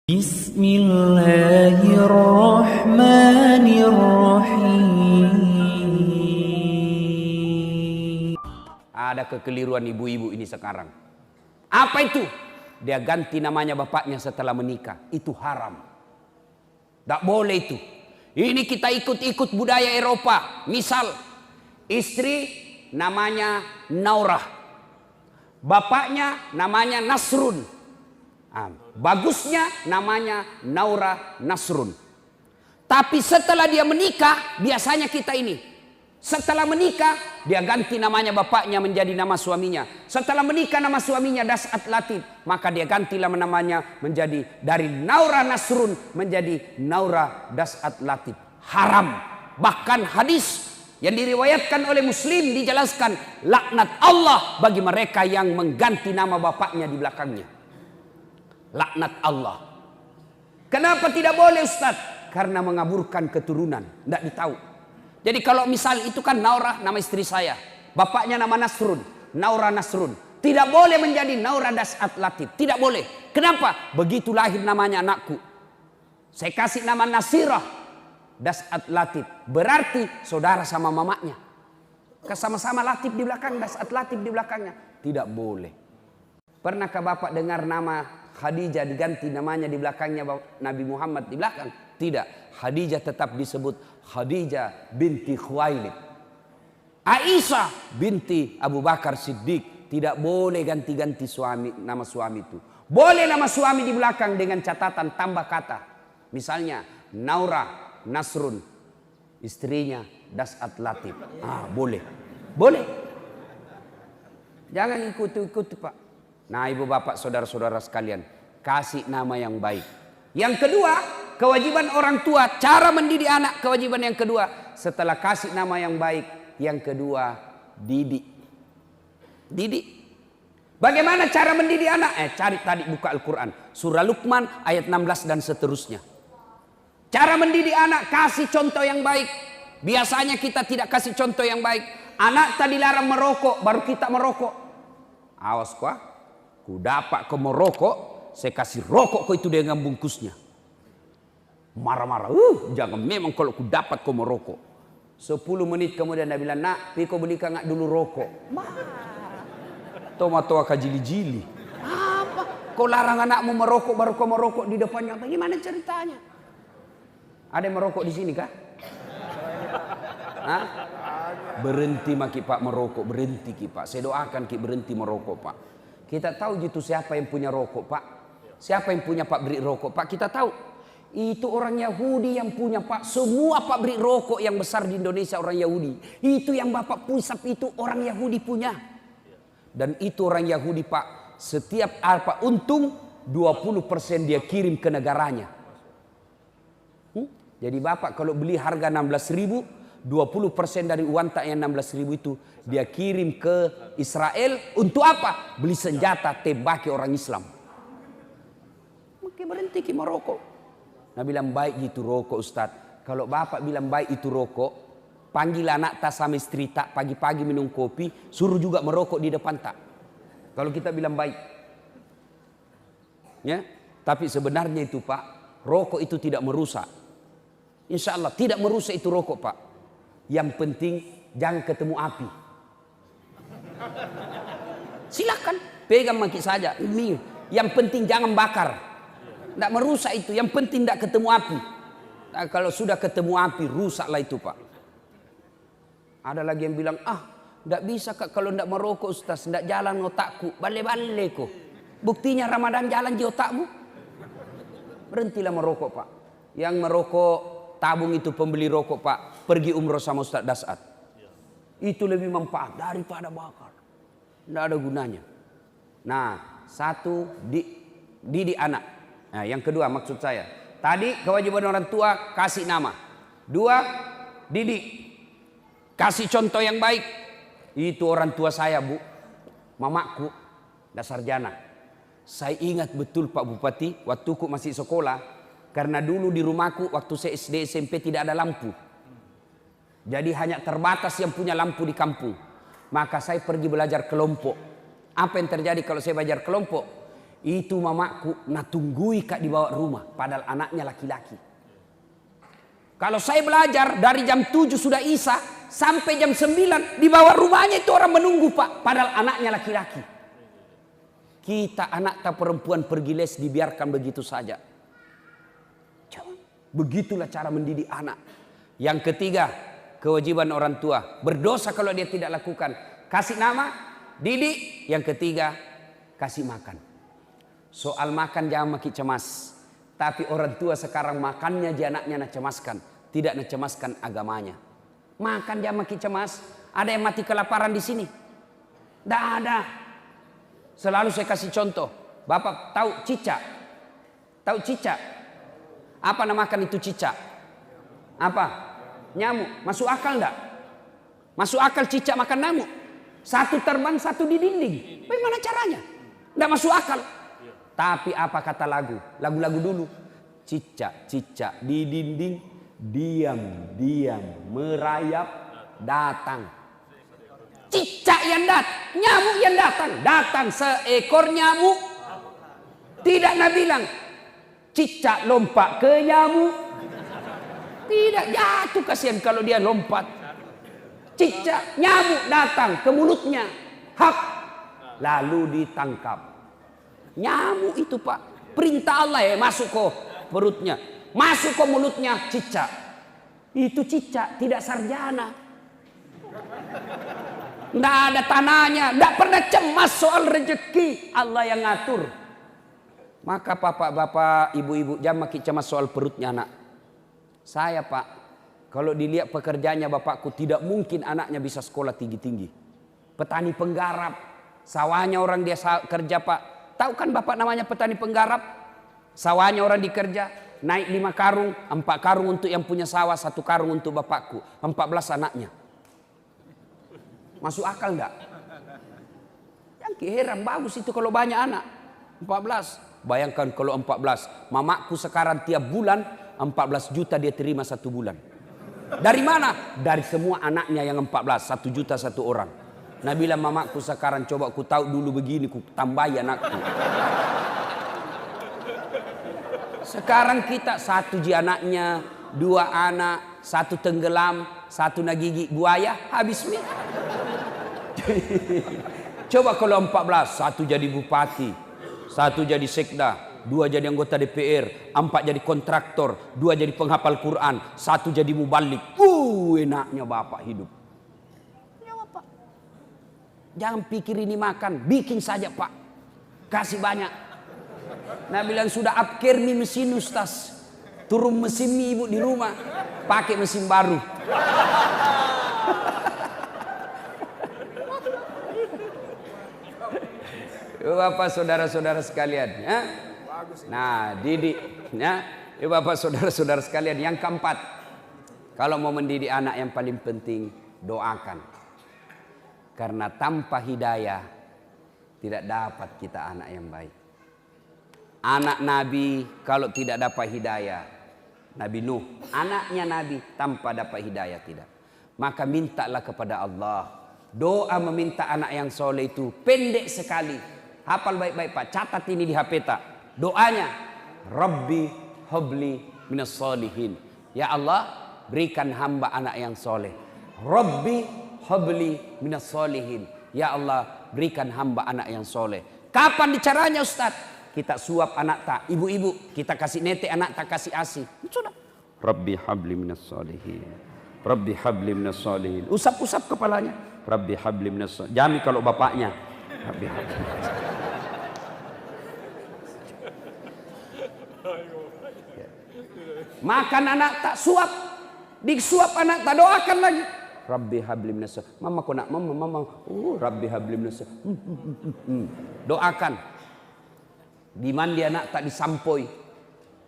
Bismillahirrahmanirrahim. Ada kekeliruan ibu-ibu ini sekarang. Apa itu? Dia ganti namanya bapaknya setelah menikah. Itu haram. Tak boleh itu. Ini kita ikut-ikut budaya Eropa. Misal, istri namanya Naurah, bapaknya namanya Nasrun. Bagusnya namanya Naura Nasrun. Tapi setelah dia menikah, biasanya kita ini, setelah menikah dia ganti namanya bapaknya menjadi nama suaminya. Setelah menikah nama suaminya Das'at Latif, maka dia gantilah namanya menjadi dari Naura Nasrun menjadi Naura Das'at Latif. Haram. Bahkan hadis yang diriwayatkan oleh Muslim dijelaskan, laknat Allah bagi mereka yang mengganti nama bapaknya di belakangnya. Laknat Allah. Kenapa tidak boleh, Ustaz? Karena mengaburkan keturunan. Tidak ditahu. Jadi kalau misal itu kan Naura nama istri saya, bapaknya nama Nasrun, Naura Nasrun, tidak boleh menjadi Naura Das'at Latif. Tidak boleh. Kenapa? Begitu lahir namanya anakku, saya kasih nama Nasirah Das'at Latif. Berarti saudara sama mamanya. Sama-sama Latif di belakang, Das'at Latif di belakangnya. Tidak boleh. Pernahkah Bapak dengar nama Khadijah diganti namanya di belakangnya Nabi Muhammad di belakang? Tidak. Khadijah tetap disebut Khadijah binti Khuwailid. Aisyah binti Abu Bakar Siddiq. Tidak boleh ganti-ganti nama suami itu. Boleh nama suami di belakang dengan catatan tambah kata. Misalnya Naura Nasrun, istrinya Das'at Latif. Boleh. Boleh. Jangan ikut-ikut, Pak. Nah, ibu bapak saudara-saudara sekalian, kasih nama yang baik. Yang kedua, kewajiban orang tua, cara mendidik anak, kewajiban yang kedua. Setelah kasih nama yang baik, yang kedua, didik. Didik. Bagaimana cara mendidik anak? Cari tadi buka Al-Quran. Surah Luqman ayat 16 dan seterusnya. Cara mendidik anak, kasih contoh yang baik. Biasanya kita tidak kasih contoh yang baik. Anak tadi larang merokok, baru kita merokok. Awas kok. Ku dapat kau merokok, saya kasih rokok kau itu dengan bungkusnya. Marah-marah. Jangan, memang kalau ku dapat kau merokok. 10 menit kemudian dia bilang, nak, kau belikan ngak dulu rokok. Toa-toa kajili-jili. Apa? Kau larang anakmu merokok, baru kau merokok di depannya. Bagaimana ceritanya? Ada yang merokok di sini kah? Berhenti maki Pak merokok, berhenti ki Pak. Saya doakan ki berhenti merokok Pak. Kita tahu gitu siapa yang punya rokok Pak. Siapa yang punya pabrik rokok Pak, kita tahu. Itu orang Yahudi yang punya Pak. Semua pabrik rokok yang besar di Indonesia orang Yahudi. Itu yang Bapak pusap itu orang Yahudi punya. Dan itu orang Yahudi Pak, setiap apa untung 20% dia kirim ke negaranya. Jadi Bapak kalau beli harga 16.000, 20% dari uang tak yang 16.000 itu dia kirim ke Israel untuk apa? Beli senjata tembaki orang Islam. Mungkin berhenti kita merokok. Nah bilang baik itu rokok Ustaz. Kalau Bapak bilang baik itu rokok, panggil anak tak sama istri tak pagi-pagi minum kopi, suruh juga merokok di depan tak. Kalau kita bilang baik. Ya, tapi sebenarnya itu Pak, rokok itu tidak merusak. Insya Allah tidak merusak itu rokok Pak. Yang penting jangan ketemu api. Silakan pegang maki saja. Ini yang penting jangan bakar. Tidak merusak itu. Yang penting tidak ketemu api. Nah, kalau sudah ketemu api rusaklah itu Pak. Ada lagi yang bilang tidak bisa Kak kalau tidak merokok Ustaz. Tidak jalan otakku. Bale-bale kok. Buktinya Ramadan jalan di otakmu. Berhentilah merokok Pak. Yang merokok tabung itu pembeli rokok Pak, pergi umroh sama Ustaz Das'at. Itu lebih manfaat daripada bakar. Tidak ada gunanya. Nah, satu didik anak. Nah, yang kedua maksud saya, tadi kewajiban orang tua kasih nama. 2, didik. Kasih contoh yang baik. Itu orang tua saya Bu, mamaku, dasarjana. Saya ingat betul Pak Bupati, waktu ku masih sekolah. Karena dulu di rumahku waktu saya SD SMP tidak ada lampu. Jadi hanya terbatas yang punya lampu di kampung. Maka saya pergi belajar kelompok. Apa yang terjadi kalau saya belajar kelompok? Itu mamaku na tunggui kak dibawa rumah. Padahal anaknya laki-laki. Kalau saya belajar dari jam 7 sudah isya sampai jam 9 dibawa rumahnya itu orang menunggu pak. Padahal anaknya laki-laki. Kita anak tak perempuan pergi les dibiarkan begitu saja. Begitulah cara mendidik anak. Yang ketiga, kewajiban orang tua. Berdosa kalau dia tidak lakukan. Kasih nama, didik. Yang ketiga, kasih makan. Soal makan jangan makin cemas. Tapi orang tua sekarang makannya dia anaknya nak cemaskan. Tidak nak cemaskan agamanya. Makan jangan makin cemas. Ada yang mati kelaparan di sini? Tidak ada. Selalu saya kasih contoh. Bapak tahu cicak? Tahu cicak? Apa namakan itu cicak? Apa? Nyamuk. Masuk akal enggak? Masuk akal cicak makan nyamuk? Satu terbang, satu di dinding. Bagaimana caranya? Enggak masuk akal. Tapi apa kata lagu? Lagu-lagu dulu. Cicak-cicak di dinding, diam-diam merayap datang. Cicak yang datang, nyamuk yang datang. Datang seekor nyamuk. Tidak nak bilang cicak lompat ke nyamuk. Tidak, jatuh kasihan kalau dia lompat. Cicak, nyamuk datang ke mulutnya. Hap, lalu ditangkap. Nyamuk itu pak, perintah Allah ya masuk ke perutnya. Masuk ke mulutnya cicak. Itu cicak, tidak sarjana. Tidak ada tanahnya, tidak pernah cemas soal rezeki. Allah yang ngatur. Maka bapak-bapak, ibu-ibu jangan makin cemas soal perutnya anak. Saya pak, kalau dilihat pekerjaannya bapakku tidak mungkin anaknya bisa sekolah tinggi-tinggi. Petani penggarap, sawahnya orang dia kerja pak. Tahu kan bapak namanya petani penggarap? Sawahnya orang dikerja, naik 5 karung, 4 karung untuk yang punya sawah, 1 karung untuk bapakku. 14 anaknya. Masuk akal enggak? Yang heran bagus itu kalau banyak anak. 14. Bayangkan kalau 14. Mamaku sekarang tiap bulan 14 juta dia terima 1 bulan. Dari mana? Dari semua anaknya yang 14. 1 juta 1 orang. Nah bilang mamaku sekarang coba ku tahu dulu begini ku tambahi anakku. Sekarang kita 1 ji anaknya, 2 anak, 1 tenggelam, 1 nagigi buaya, habis nih. Coba kalau 14, 1 jadi bupati, 1 jadi sekda, 2 jadi anggota DPR, 4 jadi kontraktor, 2 jadi penghafal Quran, 1 jadi mubalik. Enaknya bapak hidup. Ya bapak. Jangan pikir ini makan, bikin saja pak. Kasih banyak. Nah bilang sudah upgrade nih mesin ustaz. Turun mesin mie ibu di rumah, pakai mesin baru. Bapak saudara-saudara sekalian, ya. Nah, didik, ya. Bapak saudara-saudara sekalian, yang keempat, kalau mau mendidik anak yang paling penting doakan. Karena tanpa hidayah tidak dapat kita anak yang baik. Anak Nabi kalau tidak dapat hidayah, Nabi Nuh, anaknya Nabi tanpa dapat hidayah tidak. Maka mintalah kepada Allah. Doa meminta anak yang soleh itu pendek sekali. Hafal baik-baik pak, catat ini di HP tak. Doanya, Rabbi habli minas solihin. Ya Allah, berikan hamba anak yang soleh. Rabbi habli minas solihin. Ya Allah, berikan hamba anak yang soleh. Kapan caranya Ustaz? Kita suap anak tak, ibu-ibu kita kasih nete anak tak kasih asi. Sudah. Rabbi habli minas solihin. Rabbi habli minas solihin. Usap-usap kepalanya. Rabbi habli minas solihin. Jami kalau bapaknya. Rabbi habli minas solihin. Makan anak tak suap, disuap anak tak doakan lagi. Rabbi habli minas solihin. Mama kau nak mama. Rabbi habli minas solihin. Doakan. Di mandi anak tak disampoi.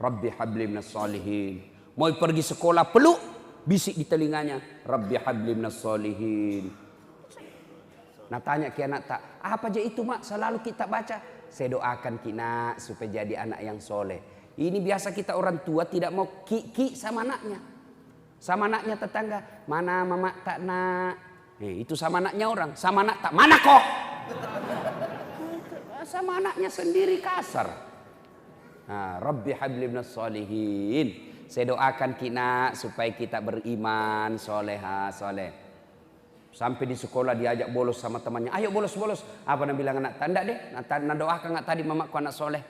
Rabbi habli minas solihin. Mau pergi sekolah peluk, bisik di telinganya. Rabbi habli minas solihin. Nah tanya ke anak tak, apa aja itu mak selalu kita baca. Saya doakan kina supaya jadi anak yang soleh. Ini biasa kita orang tua tidak mau ki sama anaknya. Sama anaknya tetangga. Mana mama tak nak. Itu sama anaknya orang. Sama anak tak. Mana kok? sama anaknya sendiri kasar. Nah, Rabbi habli minas sholihin. Saya doakan kita supaya kita beriman, soleha, soleh. Sampai di sekolah diajak bolos sama temannya. Ayo bolos. Apa nak bilang anak tanda deh. Nak doakan nggak tadi mamaku anak soleh.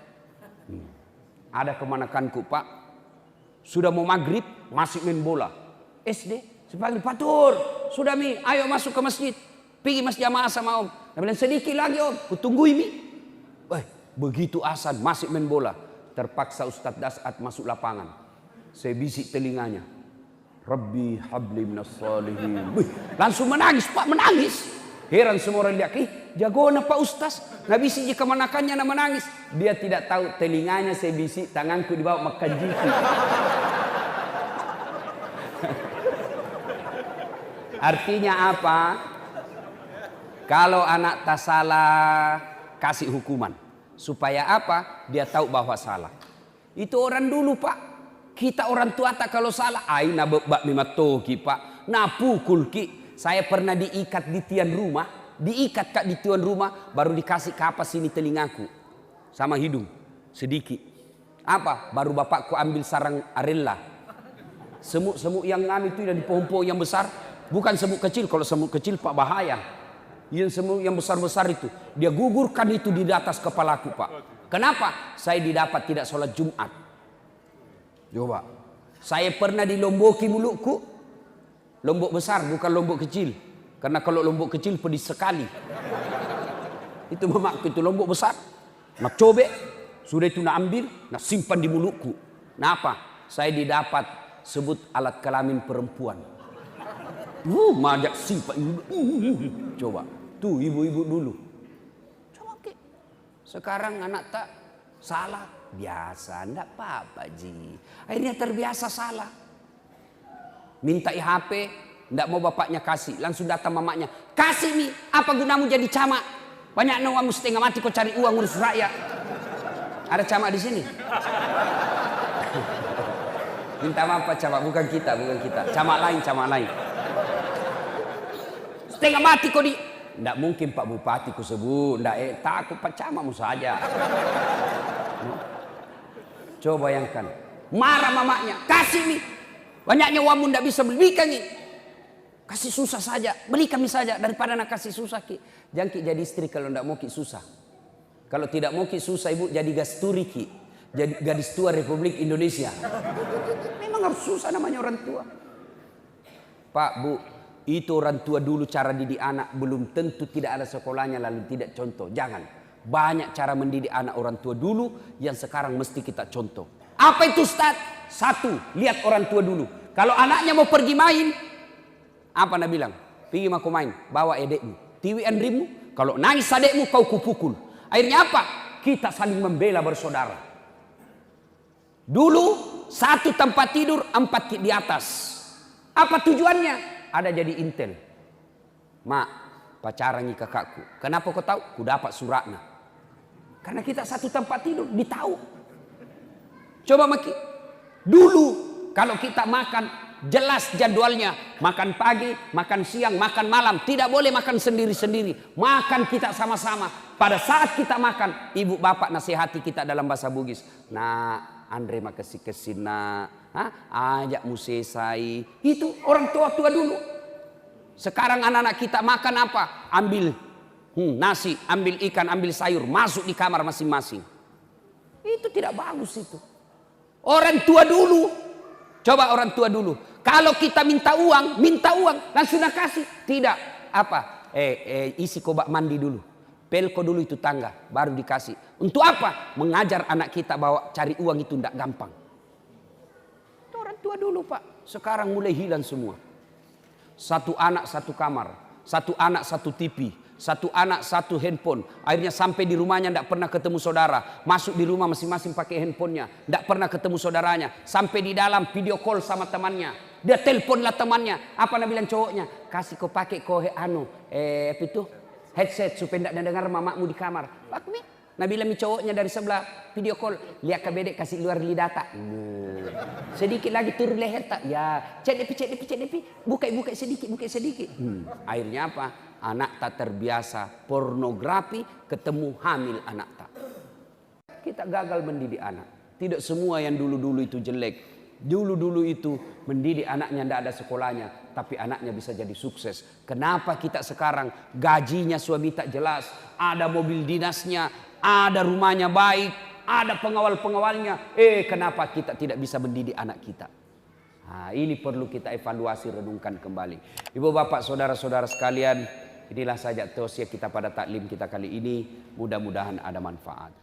Ada kemanakanku pak. Sudah mau maghrib masih main bola. SD. Sepanggil Patur. Sudah mi. Ayo masuk ke masjid. Pergi mas jamaah sama om. Nak bilang sedikit lagi om. Kutungguin mi. Begitu asan masih main bola. Terpaksa Ustadz Dasat masuk lapangan. Saya bisik telinganya. Rabbi habli minas sholihin. Langsung menangis pak, menangis. Heran semua orang lihat, jago na pak Ustaz. Nggak bisik jika manakannya na menangis. Dia tidak tahu telinganya saya bisik, tanganku dibawa makan jiki. Artinya apa? Kalau anak tak salah, kasih hukuman. Supaya apa? Dia tahu bahwa salah. Itu orang dulu pak. Kita orang tua tak kalau salah, na bebak mimatoki pak, na pukul ki. Saya pernah diikat di tiang rumah, diikat kak di tiang rumah, baru dikasih kapas sini telingaku, sama hidung, sedikit. Apa? Baru bapakku ambil sarang arella. Semut-semut yang ngam itu dari pohon-pohon yang besar, bukan semut kecil. Kalau semut kecil pak bahaya. Yang semut yang besar-besar itu, dia gugurkan itu di atas kepalaku pak. Kenapa? Saya didapat tidak sholat Jumat. Coba, saya pernah dilomboki mulutku. Lombok besar bukan lombok kecil. Karena kalau lombok kecil pedis sekali. Itu mamaku itu lombok besar. Nak cobek, sudah itu nak ambil, nak simpan di mulutku. Kenapa? Saya didapat sebut alat kelamin perempuan. Majak simpan. Coba, tuh ibu-ibu dulu. Coba ke. Sekarang anak tak salah. Biasa, enggak apa-apa ji. Akhirnya terbiasa salah. Minta HP, enggak mau bapaknya kasih. Langsung datang mamanya. Kasih mi, apa gunamu jadi camat? Banyak nawamu setengah mati kau cari uang urus rakyat. Ada camat di sini? Minta maaf pak camat, bukan kita. Camat lain. Setengah mati kau di... Enggak mungkin pak bupati ku sebut. Enggak, takut pak camatmu saja. Coba bayangkan. Marah mamanya. Kasih mi. Banyaknya wamun tidak bisa belikan ni. Kasih susah saja. Beli kami saja. Daripada nak kasih susah ki. Jangan ki jadi istri kalau tidak mau ki susah. Kalau tidak mau ki susah ibu jadi gasturi ki. Jadi gadis tua Republik Indonesia. Memang harus susah namanya orang tua. Pak bu. Itu orang tua dulu cara didik anak. Belum tentu tidak ada sekolahnya lalu tidak contoh. Jangan. Banyak cara mendidik anak orang tua dulu yang sekarang mesti kita contoh. Apa itu Ustaz? Satu, lihat orang tua dulu. Kalau anaknya mau pergi main, apa nak bilang? Pergi aku main, bawa edekmu. Tiwi andrimu, kalau nangis adekmu kau kupukul. Akhirnya apa? Kita saling membela bersaudara. Dulu satu tempat tidur, 4 di atas. Apa tujuannya? Ada jadi intel. Mak, pacaran nih kakakku. Kenapa kau tahu? Ku dapat suratnya. Karena kita satu tempat tidur, ditahu. Coba maki. Dulu kalau kita makan jelas jadwalnya. Makan pagi, makan siang, makan malam. Tidak boleh makan sendiri-sendiri. Makan kita sama-sama. Pada saat kita makan, ibu bapak nasihati kita dalam bahasa Bugis. Nah, Andre makasih kesina. Ajak musesai. Itu orang tua-tua dulu. Sekarang anak-anak kita makan apa? Ambil nasi, ambil ikan, ambil sayur, masuk di kamar masing-masing. Itu tidak bagus itu. Orang tua dulu. Coba orang tua dulu. Kalau kita minta uang, langsung nak kasih. Tidak. Apa? Isi kobak mandi dulu. Pelko dulu itu tangga, baru dikasih. Untuk apa? Mengajar anak kita bahwa cari uang itu tidak gampang. Itu orang tua dulu pak. Sekarang mulai hilang semua. Satu anak satu kamar, satu anak satu TV, satu anak satu handphone. Akhirnya sampai di rumahnya tidak pernah ketemu saudara. Masuk di rumah masing-masing pakai handphonenya, tidak pernah ketemu saudaranya. Sampai di dalam video call sama temannya, dia teleponlah temannya. Apa nak bilang cowoknya? Kasih kau pakai kau apa itu headset supaya tidak dengar mamamu di kamar. Nabi bilang cowoknya dari sebelah video call, lihat ke bedek kasih luar lidata. Sedikit lagi turun leher tak? Ya, cek depi, buka sedikit. Akhirnya apa? anak tak terbiasa pornografi, ketemu hamil anak tak. Kita gagal mendidik anak. Tidak semua yang dulu-dulu itu jelek. Dulu-dulu itu mendidik anaknya tidak ada sekolahnya, tapi anaknya bisa jadi sukses. Kenapa kita sekarang gajinya suami tak jelas, ada mobil dinasnya, ada rumahnya baik, ada pengawal-pengawalnya. Kenapa kita tidak bisa mendidik anak kita? Nah, ini perlu kita evaluasi, renungkan kembali. Ibu bapak saudara-saudara sekalian, inilah saja tausiah kita pada taklim kita kali ini. Mudah-mudahan ada manfaat.